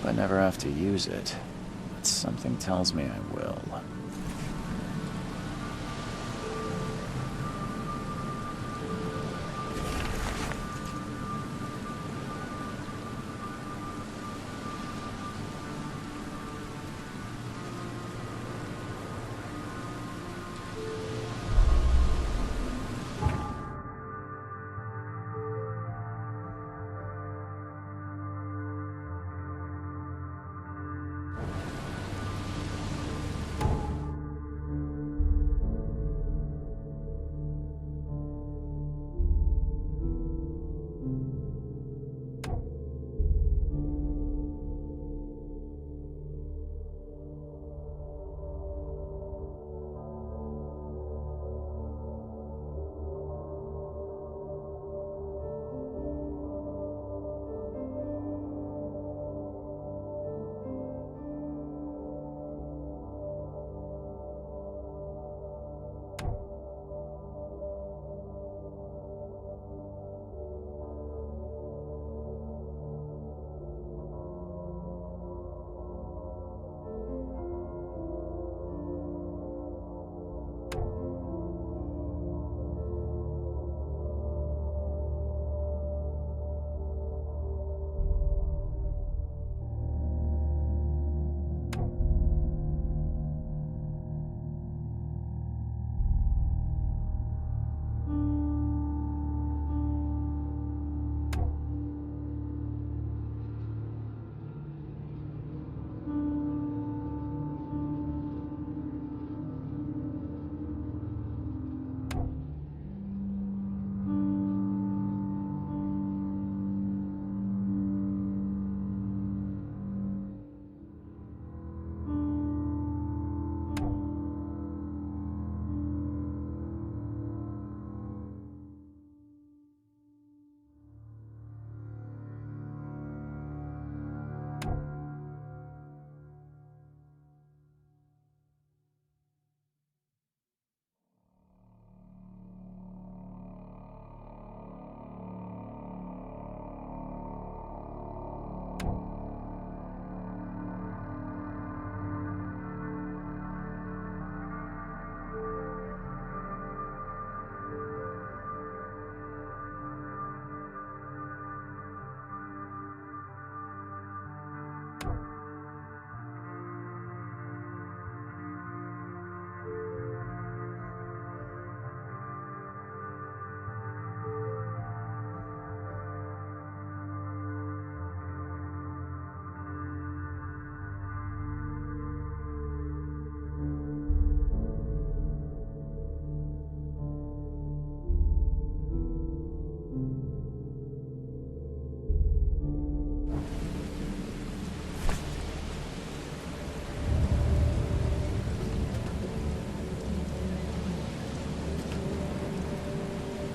I never have to use it, but something tells me I will.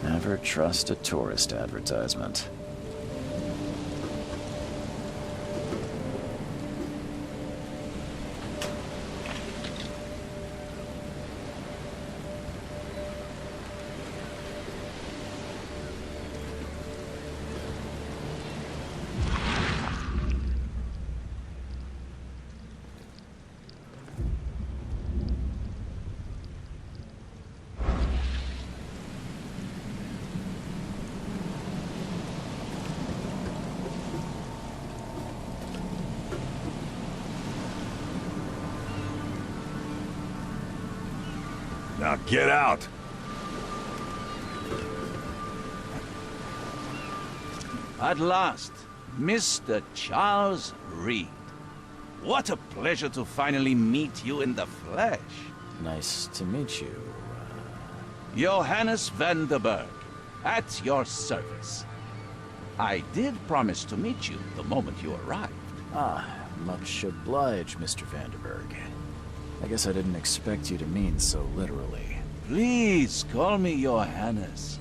Never trust a tourist advertisement. Now get out! At last, Mr. Charles Reed. What a pleasure to finally meet you in the flesh. Nice to meet you. Johannes van der Berg, at your service. I did promise to meet you the moment you arrived. Ah, much obliged, Mr. Vanderberg. I guess I didn't expect you to mean so literally. Please call me Johannes.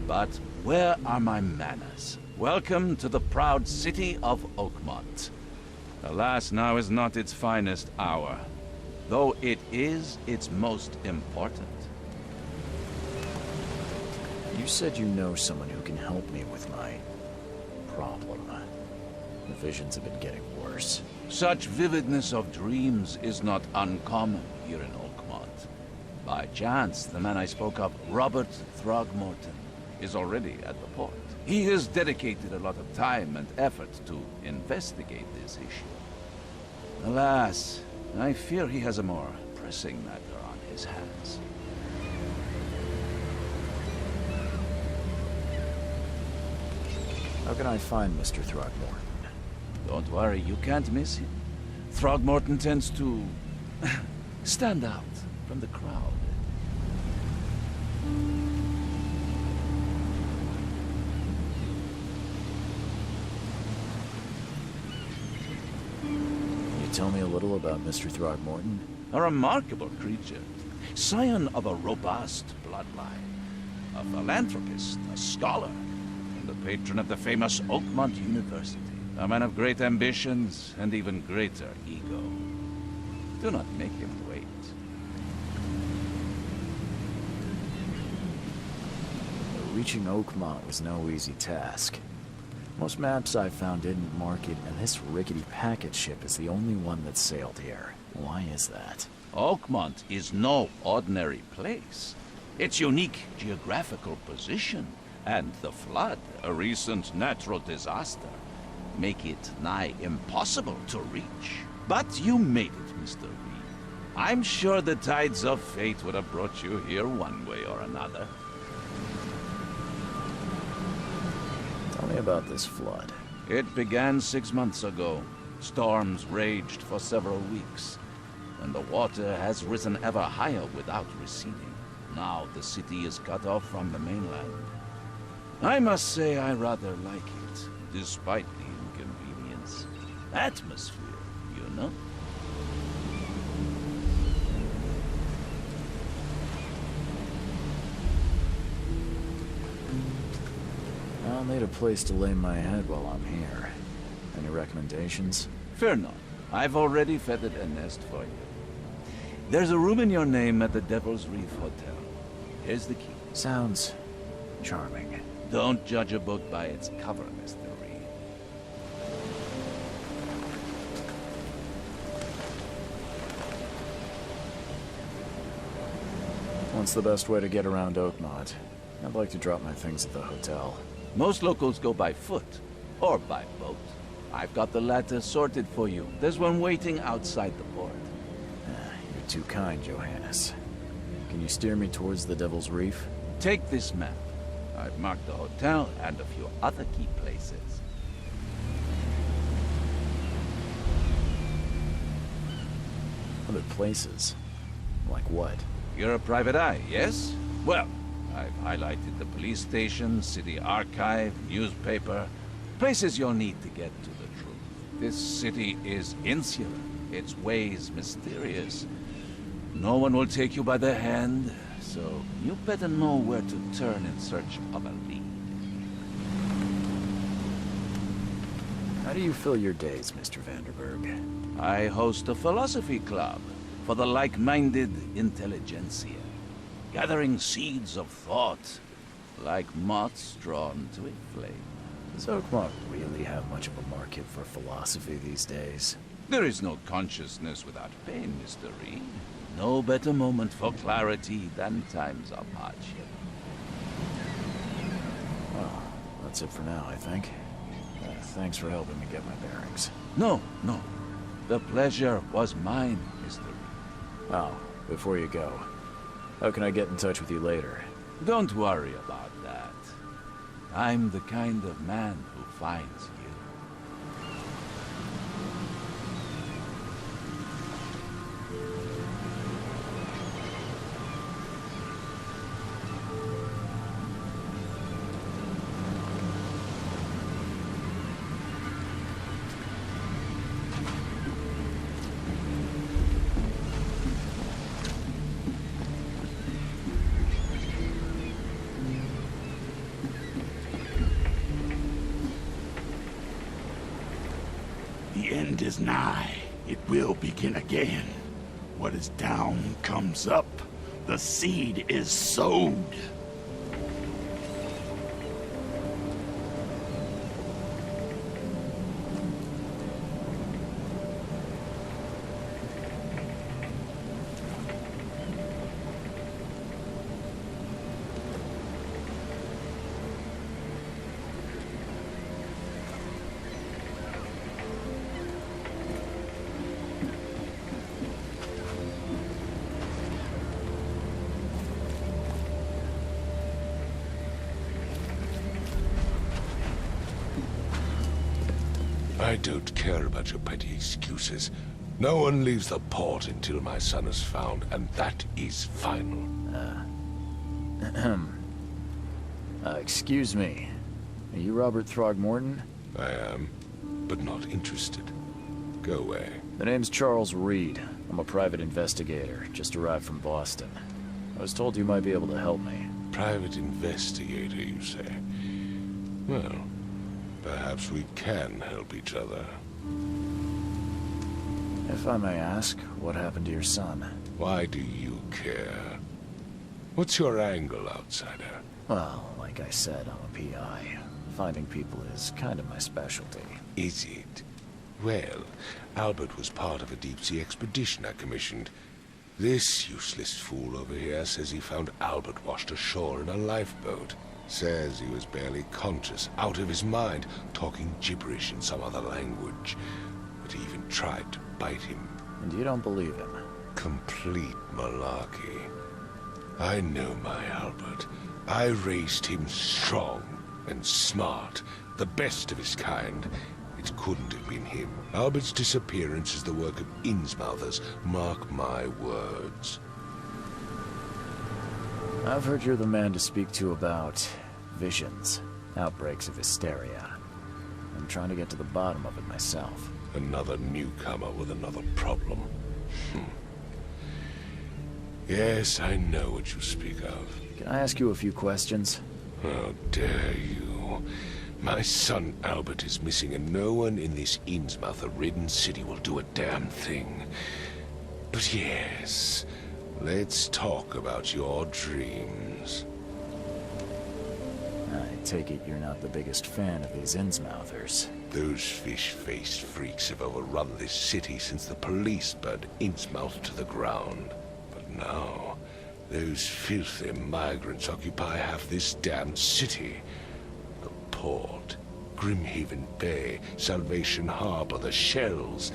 But where are my manners? Welcome to the proud city of Oakmont. Alas, now is not its finest hour, though it is its most important. You said you know someone who can help me with my problem. The visions have been getting worse. Such vividness of dreams is not uncommon here in Oakmont. By chance, the man I spoke of, Robert Throgmorton, is already at the port. He has dedicated a lot of time and effort to investigate this issue. Alas, I fear he has a more pressing matter on his hands. How can I find Mr. Throgmorton? Don't worry, you can't miss him. Throgmorton tends to stand out from the crowd. Can you tell me a little about Mr. Throgmorton? A remarkable creature, scion of a robust bloodline, a philanthropist, a scholar, and the patron of the famous Oakmont University. A man of great ambitions and even greater ego. Do not make him wait. Reaching Oakmont was no easy task. Most maps I found didn't mark it, and this rickety packet ship is the only one that sailed here. Why is that? Oakmont is no ordinary place. Its unique geographical position and the flood, a recent natural disaster, make it nigh impossible to reach. But you made it, Mr. Reed. I'm sure the tides of fate would have brought you here one way or another. Tell me about this flood. It began 6 months ago. Storms raged for several weeks, and the water has risen ever higher without receding. Now the city is cut off from the mainland. I must say I rather like it, despite the inconvenience. Atmosphere, you know? I'll need a place to lay my head while I'm here. Any recommendations? Fear not. I've already feathered a nest for you. There's a room in your name at the Devil's Reef Hotel. Here's the key. Sounds charming. Don't judge a book by its cover, Mr. Reed. What's the best way to get around Oakmont? I'd like to drop my things at the hotel. Most locals go by foot, or by boat. I've got the latter sorted for you. There's one waiting outside the port. You're too kind, Johannes. Can you steer me towards the Devil's Reef? Take this map. I've marked the hotel and a few other key places. Other places? Like what? You're a private eye, yes? Well, I've highlighted the police station, city archive, newspaper, places you'll need to get to the truth. This city is insular, its ways mysterious. No one will take you by the hand, so you better know where to turn in search of a lead. How do you fill your days, Mr. Vanderberg? I host a philosophy club for the like-minded intelligentsia, gathering seeds of thought like moths drawn to a flame. Does Oakmont really have much of a market for philosophy these days? There is no consciousness without pain, Mr. Reed. No better moment for clarity than times of hardship. Well, that's it for now, I think. Thanks for helping me get my bearings. No. The pleasure was mine, Mr. Reed. Oh, before you go, how can I get in touch with you later? Don't worry about that. I'm the kind of man who finds you. The end is nigh. It will begin again. What is down comes up. The seed is sowed. I don't care about your petty excuses. No one leaves the port until my son is found, and that is final. Excuse me. Are you Robert Throgmorton? I am, but not interested. Go away. The name's Charles Reed. I'm a private investigator, just arrived from Boston. I was told you might be able to help me. Private investigator, you say? Well, perhaps we can help each other. If I may ask, what happened to your son? Why do you care? What's your angle, outsider? Well, like I said, I'm a PI. Finding people is kind of my specialty. Is it? Well, Albert was part of a deep-sea expedition I commissioned. This useless fool over here says he found Albert washed ashore in a lifeboat. Says he was barely conscious, out of his mind, talking gibberish in some other language. But he even tried to bite him. And you don't believe him? Complete malarkey. I know my Albert. I raised him strong and smart, the best of his kind. It couldn't have been him. Albert's disappearance is the work of Innsmouthers, mark my words. I've heard you're the man to speak to about visions, outbreaks of hysteria. I'm trying to get to the bottom of it myself. Another newcomer with another problem. Yes, I know what you speak of. Can I ask you a few questions? How dare you? My son Albert is missing, and no one in this Innsmouther-ridden city will do a damn thing. But yes, let's talk about your dreams. I take it you're not the biggest fan of these Innsmouthers. Those fish-faced freaks have overrun this city since the police burned Innsmouth to the ground. But now, those filthy migrants occupy half this damned city. The port, Grimhaven Bay, Salvation Harbor, the shells.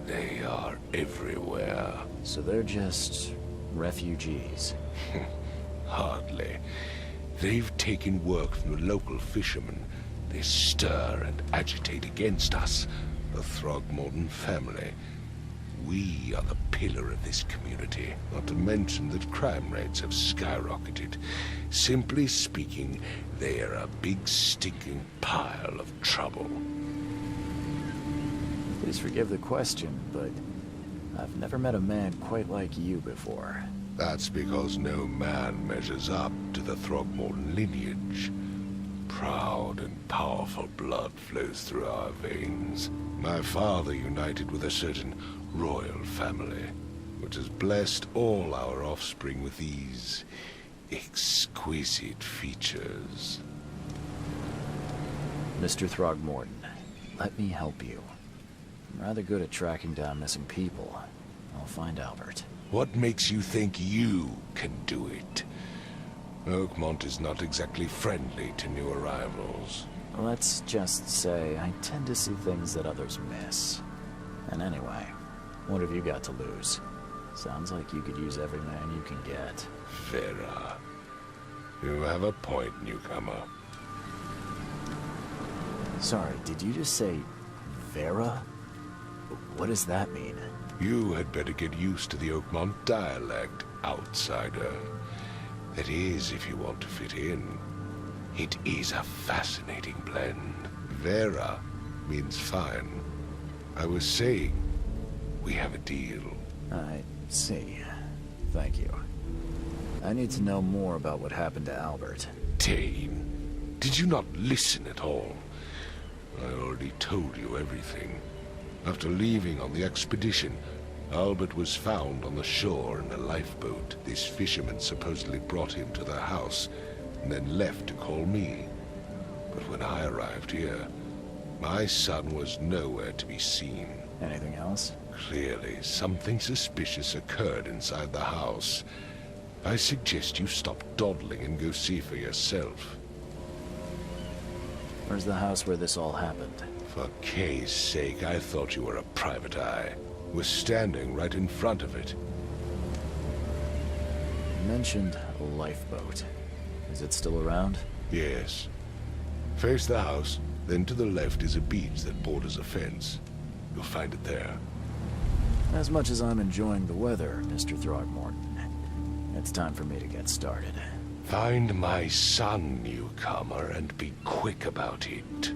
They are everywhere. So they're just refugees. Hardly. They've taken work from the local fishermen. They stir and agitate against us, the Throgmorton family. We are the pillar of this community, not to mention that crime rates have skyrocketed. Simply speaking, they are a big stinking pile of trouble. Please forgive the question, but I've never met a man quite like you before. That's because no man measures up to the Throgmorton lineage. Proud and powerful blood flows through our veins. My father united with a certain royal family, which has blessed all our offspring with these exquisite features. Mr. Throgmorton, let me help you. I'm rather good at tracking down missing people. I'll find Albert. What makes you think you can do it? Oakmont is not exactly friendly to new arrivals. Let's just say I tend to see things that others miss. And anyway, what have you got to lose? Sounds like you could use every man you can get. Vera. You have a point, newcomer. Sorry, did you just say Vera? What does that mean? You had better get used to the Oakmont dialect, outsider. That is, if you want to fit in. It is a fascinating blend. Vera means fine. I was saying, we have a deal. I see. Thank you. I need to know more about what happened to Albert. Dane, did you not listen at all? I already told you everything. After leaving on the expedition, Albert was found on the shore in a lifeboat. This fisherman supposedly brought him to their house, and then left to call me. But when I arrived here, my son was nowhere to be seen. Anything else? Clearly, something suspicious occurred inside the house. I suggest you stop dawdling and go see for yourself. Where's the house where this all happened? For Kay's sake, I thought you were a private eye. Was standing right in front of it. You mentioned a lifeboat. Is it still around? Yes. Face the house, Then to the left is a beach that borders a fence. You'll find it there. As much as I'm enjoying the weather, Mr. Throgmorton, it's time for me to get started. Find my son, newcomer, and be quick about it.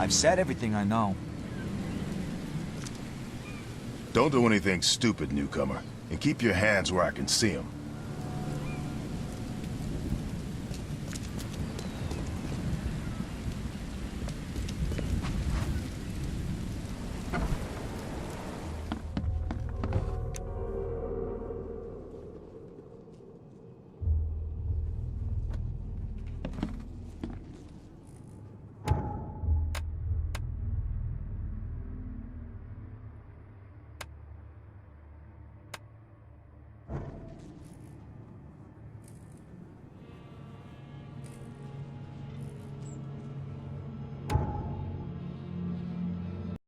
I've said everything I know. Don't do anything stupid, newcomer. And keep your hands where I can see them.